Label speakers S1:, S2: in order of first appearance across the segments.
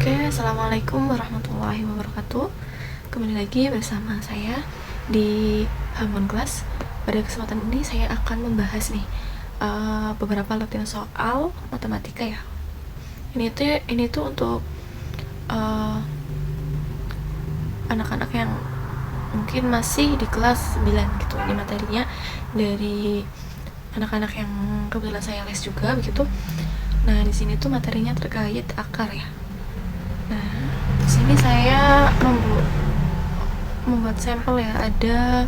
S1: Assalamualaikum warahmatullahi wabarakatuh. Kembali lagi bersama saya di Harmon Class. Pada kesempatan ini saya akan membahas nih beberapa latihan soal matematika ya. Ini tuh untuk anak-anak yang mungkin masih di kelas 9 gitu. Ini materinya dari anak-anak yang kebetulan saya les juga begitu. Nah, di sini tuh materinya terkait akar ya. Nah, di sini saya membuat sampel ya, ada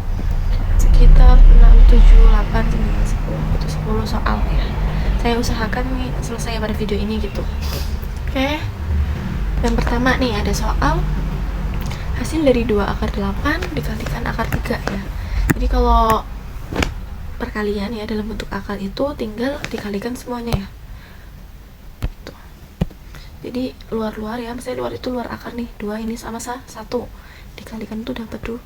S1: sekitar 6, 7, 8, 9, 10 itu 10 soal ya. Saya usahakan nih selesai pada video ini gitu. Oke. Yang pertama nih ada soal hasil dari 2 akar 8 dikalikan akar 3 ya. Jadi kalau perkalian ya dalam bentuk akar itu tinggal dikalikan semuanya ya. Jadi luar ya, misalnya luar itu luar akar nih, 2 ini sama 1 dikalikan itu dapat 2.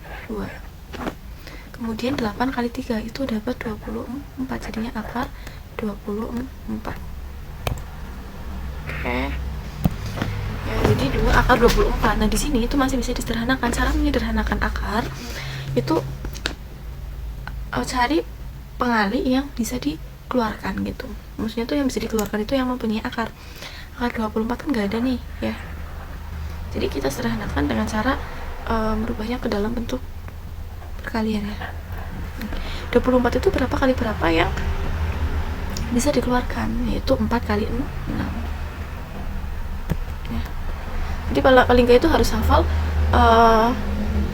S1: Kemudian 8 kali 3 itu dapat 24, jadinya akar 24. Oke. Ya, jadi 2 akar 24. Nah, di sini itu masih bisa disederhanakan. Cara menyederhanakan akar itu cari pengali yang bisa dikeluarkan gitu. Maksudnya tuh yang bisa dikeluarkan itu yang mempunyai akar 24 kan nggak ada nih ya. Jadi kita sederhanakan dengan cara merubahnya ke dalam bentuk perkalian ya. 24 itu berapa kali berapa yang bisa dikeluarkan, yaitu 4 kali 6 ya. Jadi paling nggak itu harus hafal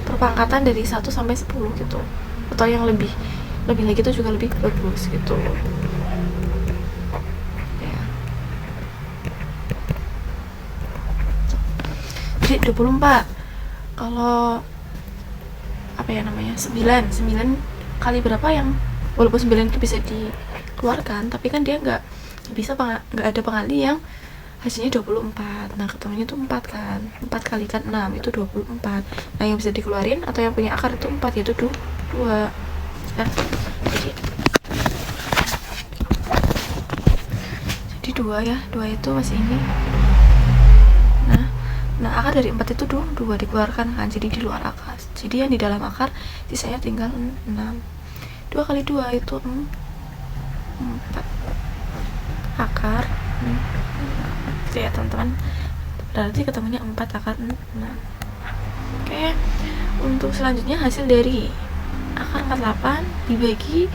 S1: perpangkatan dari 1 sampai 10 gitu, atau yang lebih lagi itu juga lebih bagus gitu. Jadi 24 kalau 9 kali berapa yang walaupun 9 itu bisa dikeluarkan, tapi kan dia nggak ada pengali yang hasilnya 24. Nah, ketemunya itu 4 kan, 4 kalikan 6 itu 24. Nah, yang bisa dikeluarin atau yang punya akar itu 4, yaitu 2 nah, jadi 2 ya, 2 itu masih ini. Nah, akar dari 4 itu 2 dikeluarkan kan, jadi di luar akar. Jadi yang di dalam akar sisanya tinggal 6. 2 kali 2 itu 4. Akar 6. Itu ya teman-teman. Berarti ketemunya 4 akar 6. Oke. Untuk selanjutnya hasil dari akar 48 dibagi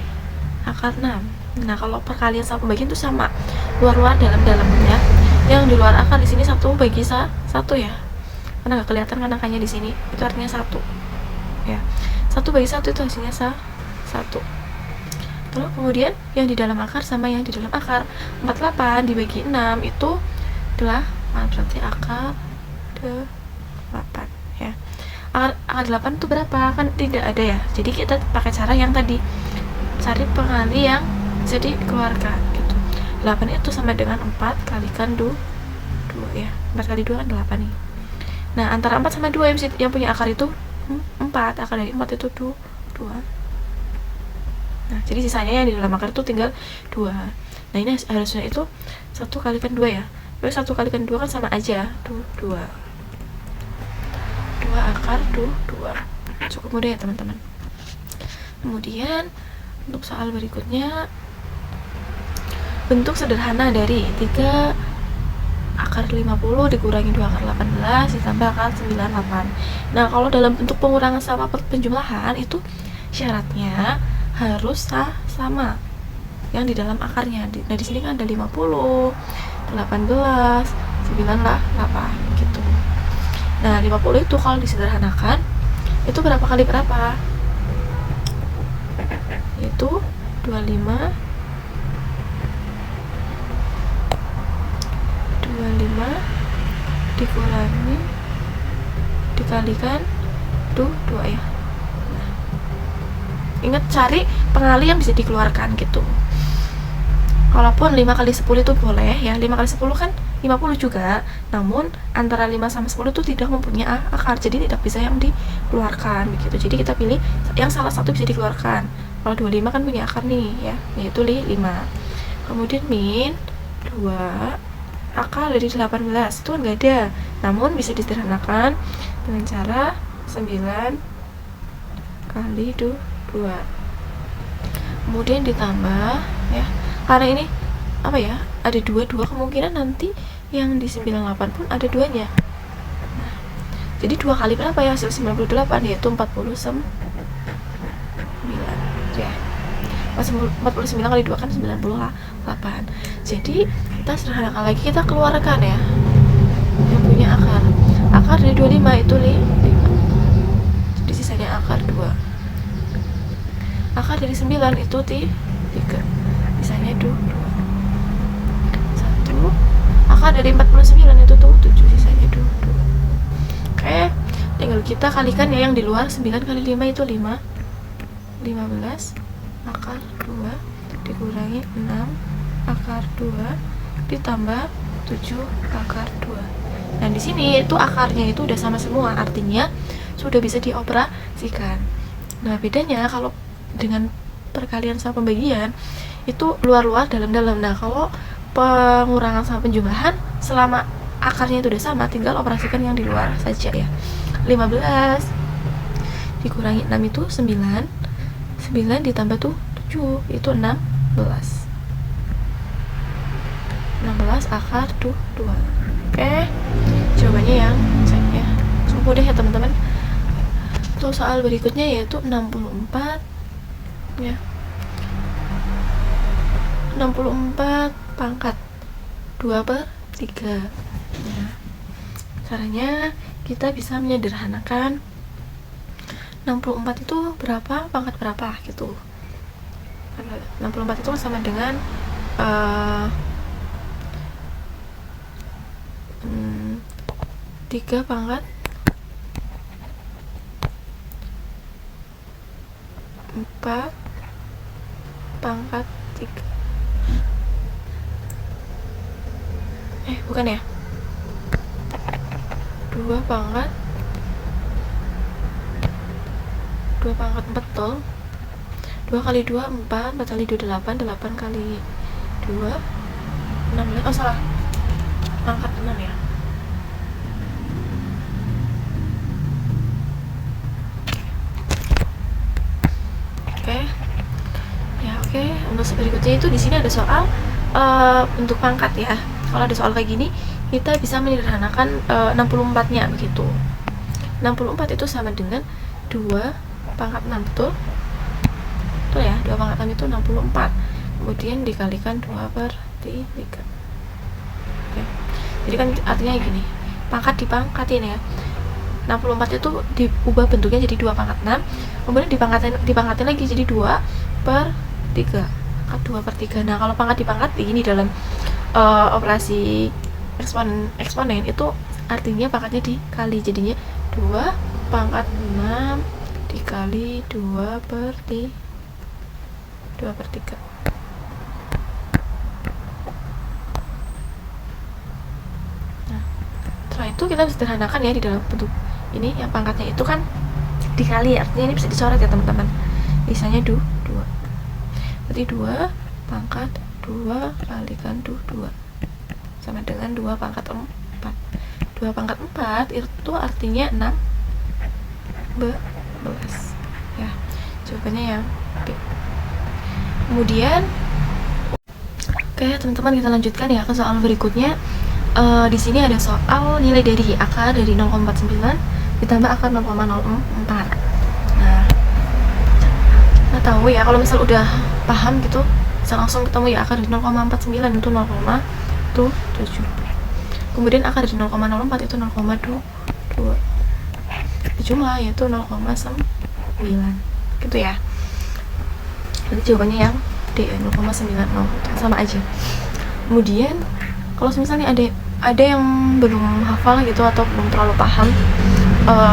S1: akar 6. Nah, kalau perkalian sama pembagian itu sama. Luar-luar dalam-dalamnya. Yang di luar akar di sini 1 bagi 1 ya, karena nggak kelihatan kan angkanya di sini, itu artinya 1 ya. 1 bagi 1 itu hasilnya 1. Terus kemudian yang di dalam akar sama yang di dalam akar, 48 dibagi 6 itu adalah berarti akar 8 ya. Akar 8 itu berapa? Kan tidak ada ya, jadi kita pakai cara yang tadi, cari pengali yang bisa dikeluarkan gitu. 8 itu sama dengan 4 kalikan 2 ya. 4 kali 2 kan 8 nih. Nah, antara 4 sama 2 yang punya akar itu 4. Akar dari 4 itu 2. Nah, jadi sisanya yang di dalam akar itu tinggal 2. Nah, ini harusnya itu 1 kalikan 2 ya. Terus 1 kalikan 2 kan sama aja, 2 akar 2. Cukup mudah ya teman-teman. Kemudian untuk soal berikutnya, bentuk sederhana dari 3 akar 50 dikurangi 2 akar 18 ditambah akar 98. Nah, kalau dalam bentuk pengurangan sama penjumlahan itu syaratnya harus sama yang di dalam akarnya. Nah, di sini kan ada 50, 18, 98 gitu. Nah, 50 itu kalau disederhanakan itu berapa kali berapa? Itu 25 dikalikan 2 ya. Nah, ingat cari pengali yang bisa dikeluarkan gitu. Kalaupun 5 kali 10 itu boleh ya, 5 kali 10 kan 50 juga, namun antara 5 sama 10 itu tidak mempunyai akar, jadi tidak bisa yang dikeluarkan begitu. Jadi kita pilih yang salah satu bisa dikeluarkan. Kalau 25 kan punya akar nih ya, yaitu 5. Kemudian min 2 akar dari 18 itu kan gak ada, namun bisa disederhanakan dengan cara 9 kali 2, kemudian ditambah ya, karena ini apa ya, ada dua kemungkinan nanti yang di 98 pun ada duanya. Nah, jadi 2 kali berapa ya hasil 98, yaitu 49 ya. 49 kali 2 kan 98. Jadi kita sederhanakan lagi, kita keluarkan ya yang punya akar dari 25 itu 5, jadi sisanya akar 2. Akar dari 9 itu 3, sisanya 2. 1. Akar dari 49 itu tuh 7, sisanya 2. Oke, tinggal kita kalikan ya, yang di luar 9 kali 5 itu 15 akar 2 dikurangi 6 akar 2 ditambah 7 akar 2. Nah, di sini itu akarnya itu udah sama semua, artinya sudah bisa dioperasikan. Nah, bedanya kalau dengan perkalian sama pembagian itu luar-luar, dalam-dalam. Nah, kalau pengurangan sama penjumlahan, selama akarnya itu udah sama, tinggal operasikan yang di luar saja ya. 15 dikurangi 6 itu 9 ditambah tuh 7 itu 16 akar 2. Oke, jawabannya yang ya cukup mudah ya teman-teman. Untuk soal berikutnya yaitu 64 ya, 64 pangkat 2/3 ya. Caranya kita bisa menyederhanakan 64 itu berapa, pangkat berapa gitu. 64 itu sama dengan 3 pangkat 4 pangkat 3. Bukan ya, 2 pangkat 4 betul. 2 kali 2 4, 4 kali 2 8, 8 kali 2 16. Oh salah, pangkat 6 ya. Oke, untuk berikutnya itu di sini ada soal untuk pangkat ya. Kalau ada soal kayak gini, kita bisa menyederhanakan 64-nya begitu. 64 itu sama dengan 2 pangkat 6, betul? Betul ya, 2 pangkat 6 itu 64. Kemudian dikalikan 2/3. Oke. Jadi kan artinya gini, pangkat dipangkatin ya. 64 itu diubah bentuknya jadi 2 pangkat 6, kemudian dipangkatin lagi jadi 2/3. Pangkat 2/3. Nah, kalau pangkat dipangkatin ini dalam operasi eksponen itu artinya pangkatnya dikali, jadinya 2 pangkat 6 dikali 2/3. Nah, setelah itu kita sederhanakan ya di dalam bentuk ini, yang pangkatnya itu kan dikali, artinya ini bisa dicoret ya teman-teman, misalnya 2. Berarti 2 pangkat 2 kalikan 2 sama dengan 2 pangkat 4. 2 pangkat 4 itu artinya 16 ya, jawabannya yang B. Kemudian oke teman-teman, kita lanjutkan ya ke soal berikutnya. Di sini ada soal nilai dari akar dari 0,49 ditambah akar 0,04. Nah, kita tahu ya, kalau misal udah paham gitu bisa langsung ketemu ya, akar dari 0,49 itu 0,7. Kemudian akar dari 0,04 itu 0,2. Jumlah yaitu 0,9 gitu ya. Jadi jawabannya yang D, 0,90, sama aja. Kemudian kalau misalnya ada yang belum hafal gitu atau belum terlalu paham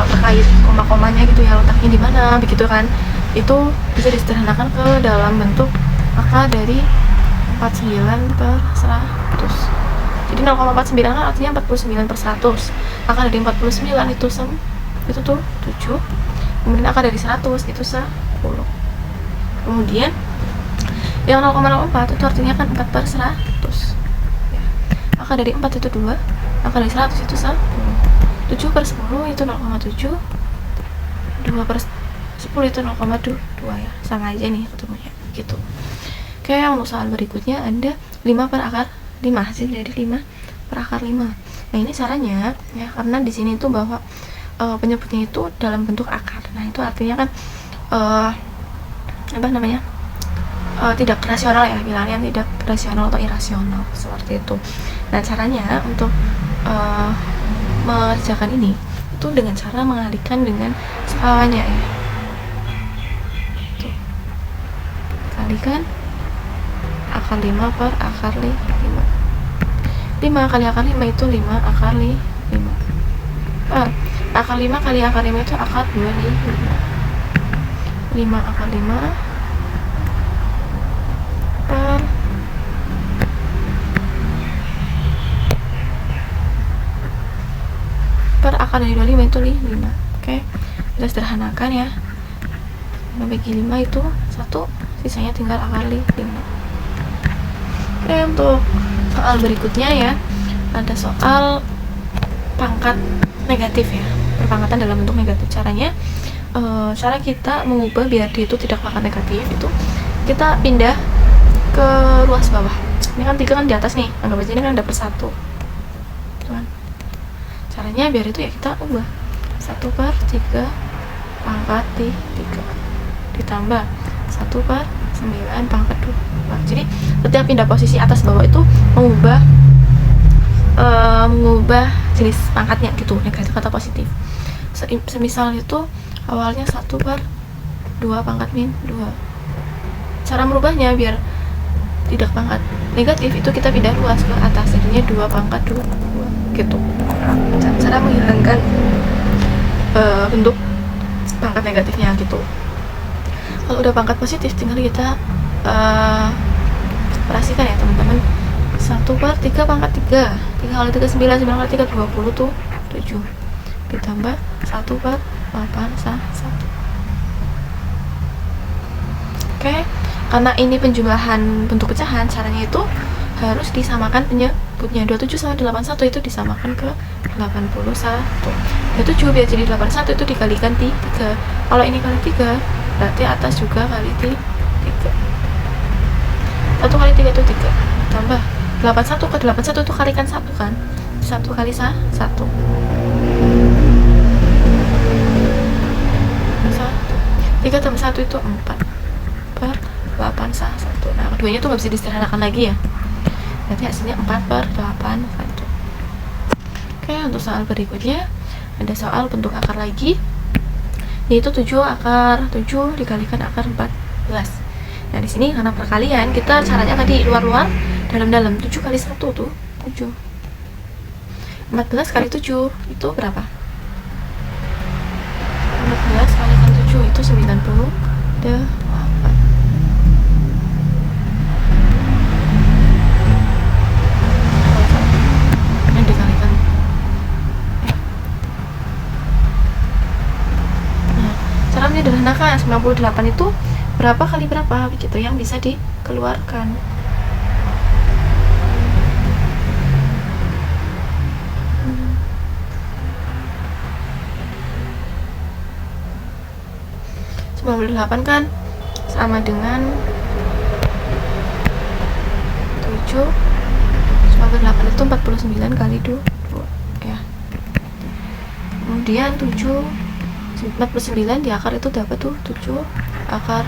S1: terkait koma-komanya gitu ya, letaknya di mana begitu kan, itu bisa disederhanakan ke dalam bentuk akar dari 49/100. Jadi 0,49 kan artinya 49/100. Akar dari 49 itu tuh 7. Kemudian akar dari 100 itu 10. Kemudian yang 0,04 itu artinya kan 4/100 ya. akar dari 4 itu 2, akar dari 100 itu 1. 7 per 10 itu 0,7, 2 per 10 itu 0,2 ya, sama aja nih ketemunya gitu. Oke, untuk soal berikutnya ada 5 per akar 5, hasil dari 5 per akar 5. Nah ini caranya ya, karena di sini tuh bahwa penyebutnya itu dalam bentuk akar. Nah itu artinya kan tidak rasional ya, bilangnya tidak rasional atau irasional seperti itu. Nah caranya untuk mengerjakan ini itu dengan cara mengalihkan dengan skalanya ya. Tuh. Kalikan akar 5 per akar 5. 5 kali akar 5 itu 5 akar 5. Akar 5 kali akar 5 itu akar 25. 5 akar 5 per akar dari 25 itu 5. Oke, kita sederhanakan ya. 5 bagi 5 itu 1, sisanya tinggal akar 5. Oke, untuk soal berikutnya ya, ada soal pangkat negatif ya, perpangkatan dalam bentuk negatif. Caranya, cara kita mengubah biar dia itu tidak pangkat negatif itu kita pindah ke ruas bawah. Ini kan 3 kan di atas nih, anggap aja ini kan ada per 1. Tuan. Caranya biar itu ya kita ubah 1 per 3 pangkat 3 ditambah 1 per 9 pangkat 2. Jadi setiap pindah posisi atas bawah itu mengubah jenis pangkatnya gitu, negatif atau positif. Semisal itu awalnya 1 per 2 pangkat min 2. Cara merubahnya biar tidak pangkat negatif itu kita pindah ruas ke atas, jadinya 2 pangkat 2 gitu. Cara menghilangkan bentuk pangkat negatifnya gitu. Kalau udah pangkat positif tinggal kita operasikan ya teman-teman. 1 per 3 pangkat 3, 3 kali 3 9, 9 kali 3 20 tuh 7, ditambah 1 per 8 1. Oke, karena ini penjumlahan bentuk pecahan, caranya itu harus disamakan penyebutnya. 27 sama 81 itu disamakan ke 81. 27 biar jadi 81 itu dikalikan 3. Kalau ini kali 3 berarti atas juga kali 3. 1 kali 3 itu 3, tambah 81 ke 81 itu kalikan 1 kan, 1 kali 1. 3 tambah 1 itu 4 per 8 1. Nah keduanya tuh gak bisa disederhanakan lagi ya, berarti hasilnya 4 per 8 1. Oke, untuk soal berikutnya ada soal bentuk akar lagi, yaitu 7 akar 7 dikalikan akar 14. Nah di sini karena perkalian kita caranya tadi luar-luar dalam-dalam. 7 kali 1 tuh 7. 14 kali 7 itu berapa? 14 kalikan 7 itu 98. Yang dikalikan. Nah, cara menyederhanakan 98 itu berapa kali berapa begitu yang bisa dikeluarkan. Hmm. 98 kan sama dengan 7. 98 itu 49 kali 2 ya. Kemudian 49 di akar itu dapat tuh 7 akar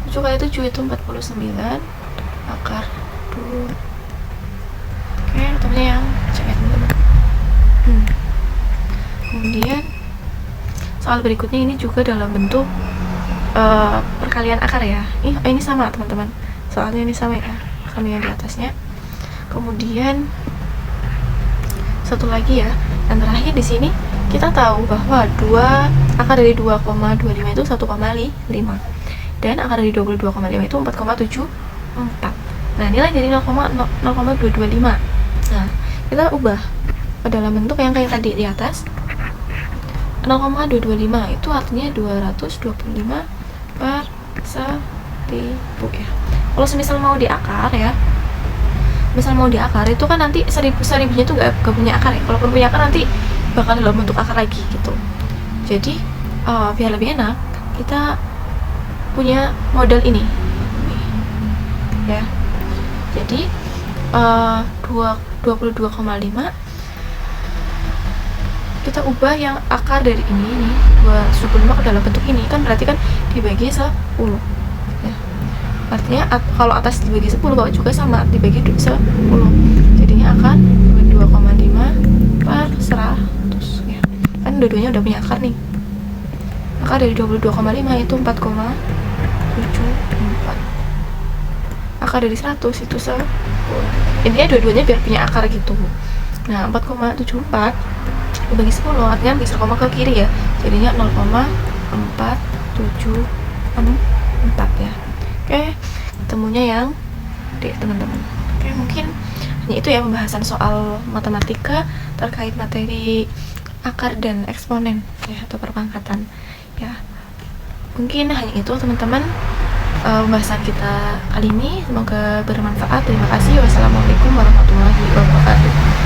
S1: 2. 7 kali 7 itu 49 akar 2. Oke, temennya yang cek ya teman-teman. Kemudian soal berikutnya ini juga dalam bentuk perkalian akar ya. Ini sama teman-teman, soalnya ini sama ya, sama yang di atasnya. Kemudian satu lagi ya, yang terakhir di sini kita tahu bahwa akar dari 2,25 itu 1,5 dan akar dari 22,5 itu 4,74. Nah nilai jadi 0,225. Nah kita ubah ke dalam bentuk yang kayak tadi di atas. 0,225 itu artinya 225 per 1000 ya. Kalau semisal mau diakar ya, misal mau diakar itu kan nanti seribunya itu gak punya akar ya. Kalaupun punya akar nanti bakal dalam bentuk akar lagi gitu. Jadi biar lebih enak kita punya model ini ya. Jadi 22,5 kita ubah yang akar dari ini nih 275 ke dalam bentuk ini, kan berarti kan dibagi 10 ya. Artinya kalau atas dibagi 10, bawah juga sama dibagi 10, jadinya akan 22,5 per 100 ya. Kan dua-duanya udah punya akar nih. Akar dari 22,5 itu 4,74. Akar dari 100 itu 10. Intinya dua-duanya biar punya akar gitu. Nah 4,74 dibagi 10 artinya geser koma ke kiri ya, jadinya 0,4764 ya. Oke, ketemunya yang D teman-teman. Oke, mungkin hanya itu ya pembahasan soal matematika terkait materi akar dan eksponen ya, atau perpangkatan ya. Mungkin hanya itu teman-teman pembahasan kita kali ini, semoga bermanfaat. Terima kasih. Wassalamualaikum warahmatullahi wabarakatuh.